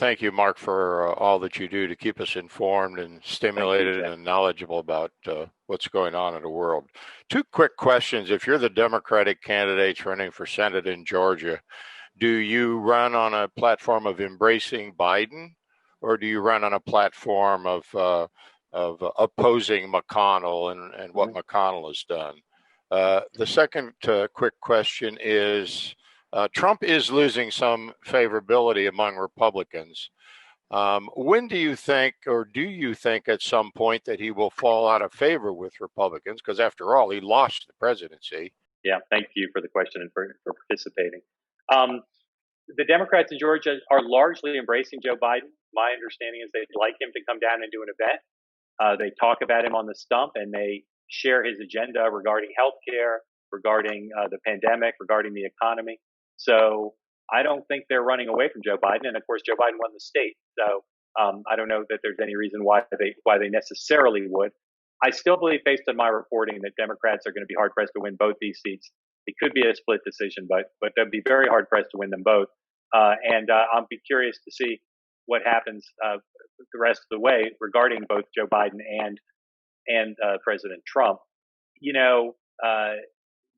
Thank you, Mark, for all that you do to keep us informed and Thank you, stimulated Jeff. and knowledgeable about what's going on in the world. Two quick questions. If you're the Democratic candidates running for Senate in Georgia, do you run on a platform of embracing Biden, or do you run on a platform of opposing McConnell and what McConnell has done? The second quick question is Trump is losing some favorability among Republicans. When do you think, or do you think at some point that he will fall out of favor with Republicans? Because after all, he lost the presidency. Yeah, thank you for the question and for participating. The Democrats in Georgia are largely embracing Joe Biden. My understanding is they'd like him to come down and do an event. They talk about him on the stump, and they share his agenda regarding healthcare, regarding the pandemic, regarding the economy. So I don't think they're running away from Joe Biden. And of course, Joe Biden won the state. So I don't know that there's any reason why they necessarily would. I still believe, based on my reporting, that Democrats are going to be hard pressed to win both these seats. It could be a split decision, but they'll be very hard pressed to win them both. And I'll be curious to see what happens the rest of the way regarding both Joe Biden and President Trump. You know,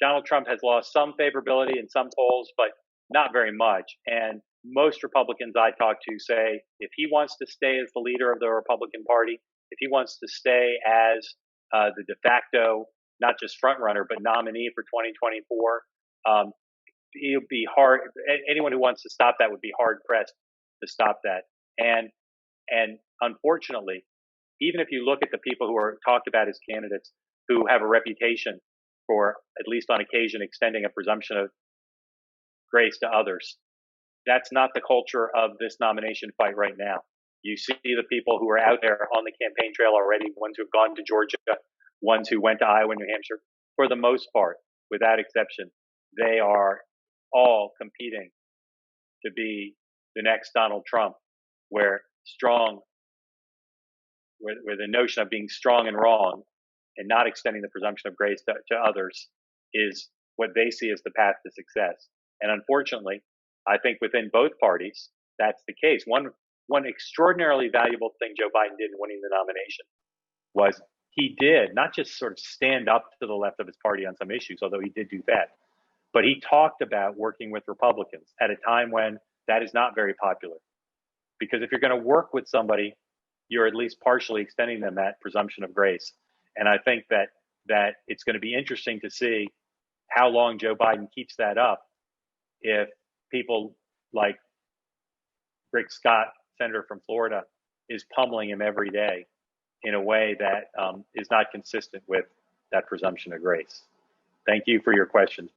Donald Trump has lost some favorability in some polls, but not very much. And most Republicans I talk to say if he wants to stay as the leader of the Republican Party, if he wants to stay as the de facto, not just front runner, but nominee for 2024, it'll be hard. Anyone who wants to stop that would be hard pressed to stop that. And unfortunately, even if you look at the people who are talked about as candidates who have a reputation for, at least on occasion, extending a presumption of grace to others, that's not the culture of this nomination fight right now. You see the people who are out there on the campaign trail already, ones who have gone to Georgia, ones who went to Iowa and New Hampshire. For the most part, without exception, they are all competing to be the next Donald Trump, where the notion of being strong and wrong and not extending the presumption of grace to others is what they see as the path to success. And unfortunately, I think within both parties, that's the case. One extraordinarily valuable thing Joe Biden did in winning the nomination was he did not just sort of stand up to the left of his party on some issues, although he did do that, but he talked about working with Republicans at a time when that is not very popular. Because if you're going to work with somebody, you're at least partially extending them that presumption of grace. And I think that it's going to be interesting to see how long Joe Biden keeps that up if people like Rick Scott, senator from Florida, is pummeling him every day in a way that is not consistent with that presumption of grace. Thank you for your questions.